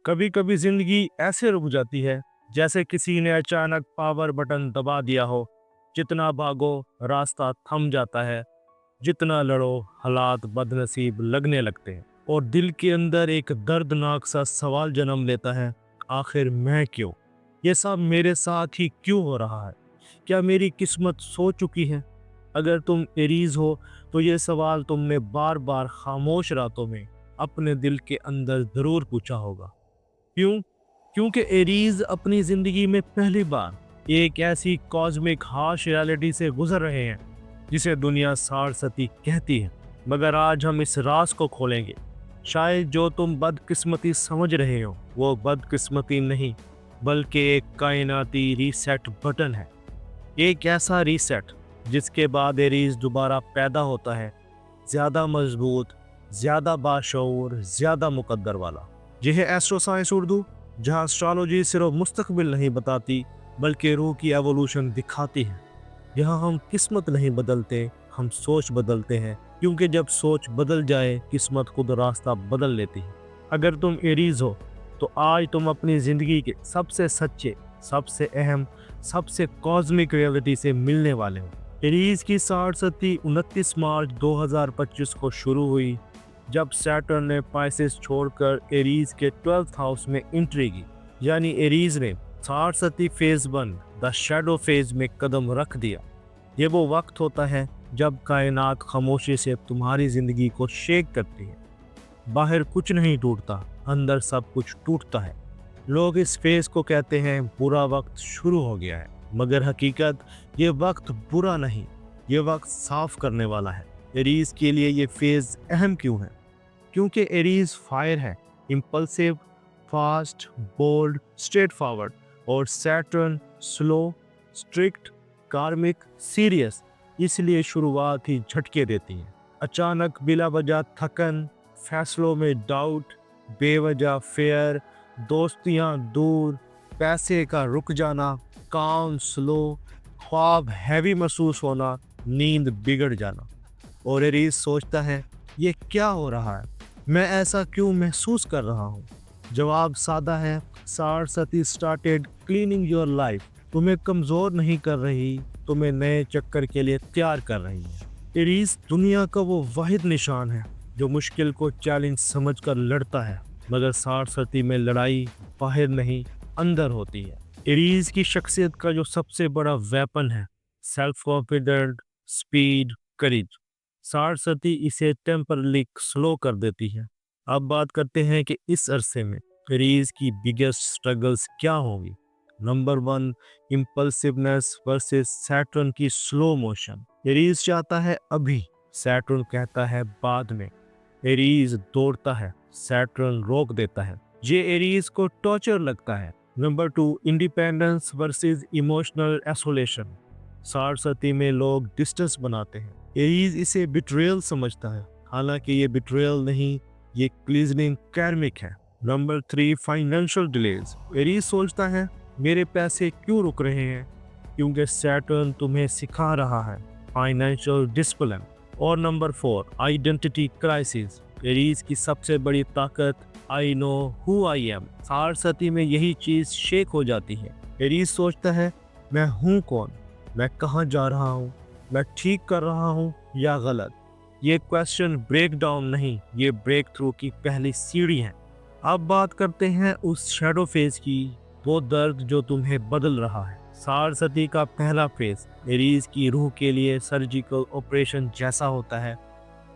कभी कभी जिंदगी ऐसे रुक जाती है जैसे किसी ने अचानक पावर बटन दबा दिया हो। जितना भागो रास्ता थम जाता है, जितना लड़ो हालात बदनसीब लगने लगते हैं और दिल के अंदर एक दर्दनाक सा सवाल जन्म लेता है, आखिर मैं क्यों? ये सब मेरे साथ ही क्यों हो रहा है? क्या मेरी किस्मत सो चुकी है? अगर तुम एरीज हो तो ये सवाल तुमने बार बार खामोश रातों में अपने दिल के अंदर जरूर पूछा होगा। क्यों? क्योंकि एरीज अपनी जिंदगी में पहली बार एक ऐसी कॉस्मिक हार्श रियलिटी से गुजर रहे हैं जिसे दुनिया सारसती कहती है। मगर आज हम इस राज को खोलेंगे। शायद जो तुम बदकिस्मती समझ रहे हो वो बदकिस्मती नहीं, बल्कि एक कायनाती रीसेट बटन है। एक ऐसा रीसेट जिसके बाद एरीज दोबारा पैदा होता है, ज्यादा मजबूत, ज्यादा बाशऊर, ज्यादा मुकद्दर वाला। यह है एस्ट्रो साइंस उर्दू, जहां एस्ट्रोलॉजी सिर्फ मुस्तकबिल नहीं बताती बल्कि रूह की एवोल्यूशन दिखाती है। यहाँ हम किस्मत नहीं बदलते, हम सोच बदलते हैं, क्योंकि जब सोच बदल जाए किस्मत खुद रास्ता बदल लेती है। अगर तुम एरीज हो तो आज तुम अपनी ज़िंदगी के सबसे सच्चे, सबसे अहम, सबसे कॉस्मिक रियलिटी से मिलने वाले हो। एरीज की सारसती 29 मार्च 2025 को शुरू हुई जब सैटर्न ने पाइसेस छोड़कर एरीज के 12th हाउस में एंट्री की। यानी एरीज ने सारसती फेज 1 द शैडो फेज में कदम रख दिया। ये वो वक्त होता है जब कायनात खामोशी से तुम्हारी जिंदगी को शेक करती है। बाहर कुछ नहीं टूटता, अंदर सब कुछ टूटता है। लोग इस फेज को कहते हैं बुरा वक्त शुरू हो गया है, मगर हकीकत ये वक्त बुरा नहीं, ये वक्त साफ करने वाला है। एरीज के लिए ये फेज अहम क्यों है? क्योंकि एरीज फायर है, impulsive, fast, bold, straightforward, और Saturn slow, strict, karmic, serious. इसलिए शुरुआत ही झटके देती है। अचानक बिला वजह थकन, फैसलों में डाउट, बेवजह फेयर, दोस्तियां दूर, पैसे का रुक जाना, काम स्लो, ख्वाब हैवी महसूस होना, नींद बिगड़ जाना। और एरीज सोचता है ये क्या हो रहा है, मैं ऐसा क्यों महसूस कर रहा हूँ? जवाब सादा है, सारसती स्टार्टेड क्लीनिंग योर लाइफ। तुम्हें कमज़ोर नहीं कर रही, तुम्हें नए चक्कर के लिए तैयार कर रही है। एरीज दुनिया का वो वाहिद निशान है जो मुश्किल को चैलेंज समझकर लड़ता है, मगर सारसती में लड़ाई बाहर नहीं, अंदर होती है। एरीज की शख्सियत का जो सबसे बड़ा वेपन है, सेल्फ कॉन्फिडेंट, स्पीड, करेज, सारसती इसे टेम्परली स्लो कर देती है। अब बात करते हैं कि इस अरसे में एरीज की बिगेस्ट स्ट्रगल्स क्या होंगी। नंबर 1, इम्पल्सिवनेस वर्सेस सैटर्न की स्लो मोशन। एरीज चाहता है अभी, सैटर्न कहता है बाद में। एरीज दौड़ता है, सैटर्न रोक देता है। ये एरीज को टॉर्चर लगता है। Number 2, independence versus emotional isolation. सारसती में लोग डिस्टेंस बनाते हैं, एरीज इसे बिट्रेयल समझता है, हालांकि ये बिट्रेयल नहीं, ये क्लीजनिंग कार्मिक है। Number 3, financial delays. एरीज सोचता है मेरे पैसे क्यों रुक रहे हैं, क्योंकि सैटर्न तुम्हें सिखा रहा है फाइनेंशियल डिसिप्लिन। और नंबर 4, आइडेंटिटी क्राइसिस। एरीज की सबसे बड़ी ताकत I know who I am. सारसती में यही चीज शेक हो जाती है। एरीज सोचता है मैं हूँ कौन, मैं कहाँ जा रहा हूँ, मैं ठीक कर रहा हूँ या गलत। ये क्वेश्चन ब्रेक डाउन नहीं, ये ब्रेक थ्रू की पहली सीढ़ी है। अब बात करते हैं उस शैडो फेज की, वो दर्द जो तुम्हें बदल रहा है। सारसती का पहला फेज एरीज की रूह के लिए सर्जिकल ऑपरेशन जैसा होता है।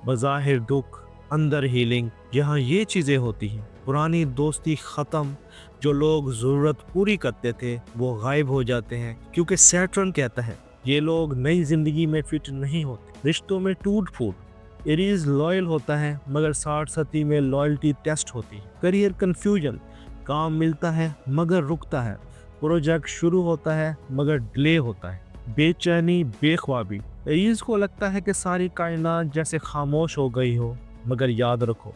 बज़ाहिर दुख, अंदर हीलिंग। यहाँ ये चीज़ें होती हैं, पुरानी दोस्ती ख़त्म, जो लोग ज़रूरत पूरी करते थे वो गायब हो जाते हैं, क्योंकि सैटर्न कहता है ये लोग नई ज़िंदगी में फिट नहीं होते। रिश्तों में टूट फूट। एरीज लॉयल होता है, मगर सारसती में लॉयल्टी टेस्ट होती है। करियर कन्फ्यूजन, काम मिलता है मगर रुकता है, प्रोजेक्ट शुरू होता है मगर डिले होता है। बेचैनी, बेख्वाबी। एरीज को लगता है कि सारी कायनात जैसे खामोश हो गई हो, मगर याद रखो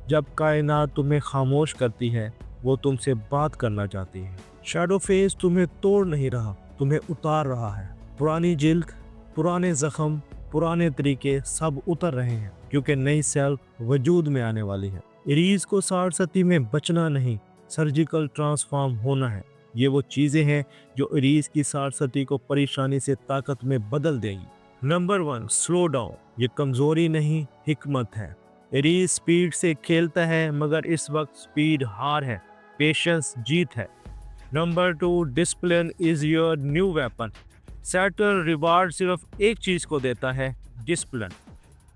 जब कायनात तुम्हें खामोश करती है वो तुमसे बात करना चाहती है। शैडो फेज तुम्हें तोड़ नहीं रहा, तुम्हें उतार रहा है। पुरानी जिल्द, पुराने जख्म, पुराने तरीके सब उतर रहे हैं, क्योंकि नई सेल्फ वजूद में आने वाली है। एरीज को सारसती में बचना नहीं, सर्जिकल ट्रांसफॉर्म होना है। ये वो चीज़ें हैं जो एरीज की 60 को परेशानी से ताकत में बदल देंगी। Number 1, slow down. ये कमज़ोरी नहीं, हिकमत है। एरीज स्पीड से खेलता है, मगर इस वक्त स्पीड हार है, पेशेंस जीत है। Number 2, discipline is your new weapon. Saturn reward सिर्फ एक चीज़ को देता है, डिसिप्लिन।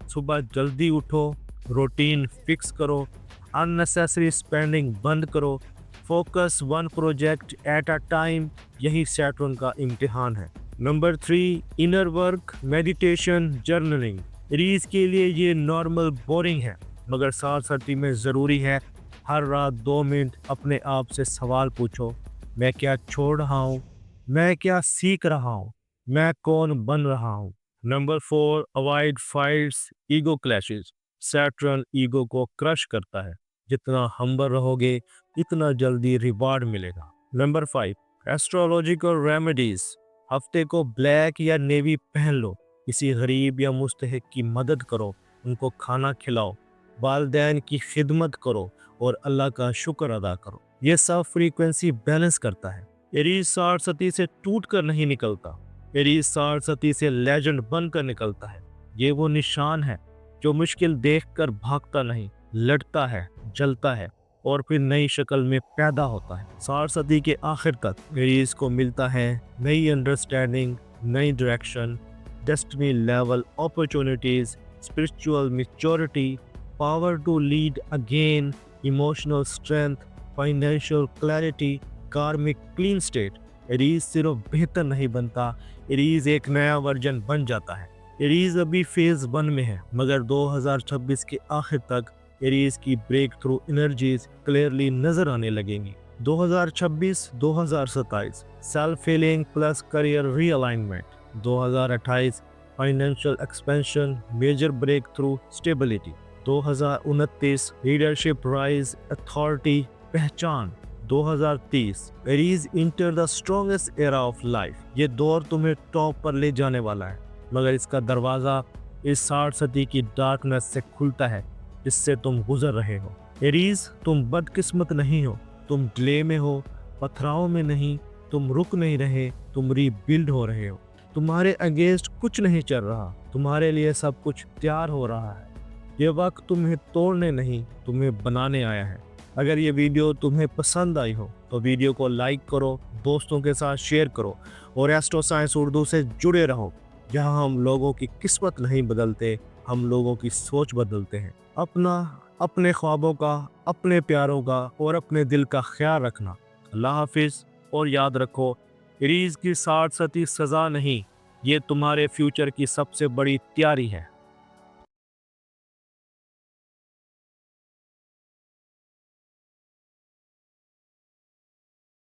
सुबह जल्दी उठो, रूटीन फिक्स करो, अननेसेसरी स्पेंडिंग बंद करो, focus one project at a time. यही सैटर्न का इम्तिहान है। Number 3, inner work, meditation, journaling. Aries के लिए ये नॉर्मल बोरिंग है, मगर 60 में ज़रूरी है। हर रात 2 मिनट अपने आप से सवाल पूछो, मैं क्या छोड़ रहा हूँ, मैं क्या सीख रहा हूँ, मैं कौन बन रहा हूँ। Number 4, avoid fights, ego clashes. Saturn ego को क्रश करता है। जितना हम्बल रहोगे, इतना जल्दी रिवार्ड मिलेगा। Number 5, astrological remedies. हफ्ते को ब्लैक या नेवी पहन लो, किसी गरीब या मुस्तहिक की मदद करो, उनको खाना खिलाओ, वालदैन की खिदमत करो और अल्लाह का शुक्र अदा करो। ये सब फ्रीक्वेंसी बैलेंस करता है। एरीज 60 से टूट कर नहीं निकलता, एरीज 60 से लेजेंड बनकर निकलता है। ये वो निशान है जो मुश्किल देखकर भागता नहीं, लड़ता है, जलता है और फिर नई शक्ल में पैदा होता है। 60 के आखिर तक एरीज को मिलता है नई अंडरस्टैंडिंग, नई direction, destiny level opportunities, spiritual maturity, power to lead again, emotional strength, financial clarity, karmic clean state. Aries सिर्फ बेहतर नहीं बनता, एरीज एक नया वर्जन बन जाता है। एरीज अभी फेज 1 में है, मगर 2026 के आखिर तक एरीज की ब्रेक थ्रू एनर्जीज क्लियरली नजर आने लगेंगी। 2026-2027 self healing plus career realignment. 2028 financial expansion, major breakthrough, stability. 2029 leadership rise, authority, पहचान। 2030 Aries enter the strongest era of life. ये दौर तुम्हें टॉप पर ले जाने वाला है, मगर इसका दरवाज़ा इस 60 की डार्कनेस से खुलता है जिससे तुम गुजर रहे हो। एरीज, तुम बदकिस्मत नहीं हो, तुम डिले में हो, पथराव में नहीं, तुम रुक नहीं रहे, तुम रीबिल्ड हो रहे हो। तुम्हारे अगेंस्ट कुछ नहीं चल रहा, तुम्हारे लिए सब कुछ तैयार हो रहा है। ये वक्त तुम्हें तोड़ने नहीं, तुम्हें बनाने आया है। अगर ये वीडियो तुम्हें पसंद आई हो तो वीडियो को लाइक करो, दोस्तों के साथ शेयर करो और एस्ट्रो साइंस उर्दू से जुड़े रहो, जहां हम लोगों की किस्मत नहीं बदलते, हम लोगों की सोच बदलते हैं। अपने ख्वाबों का, अपने प्यारों का और अपने दिल का ख्याल रखना। अल्लाह हाफिज़। और याद रखो, एरीज की 60 सज़ा नहीं, ये तुम्हारे फ्यूचर की सबसे बड़ी तैयारी है।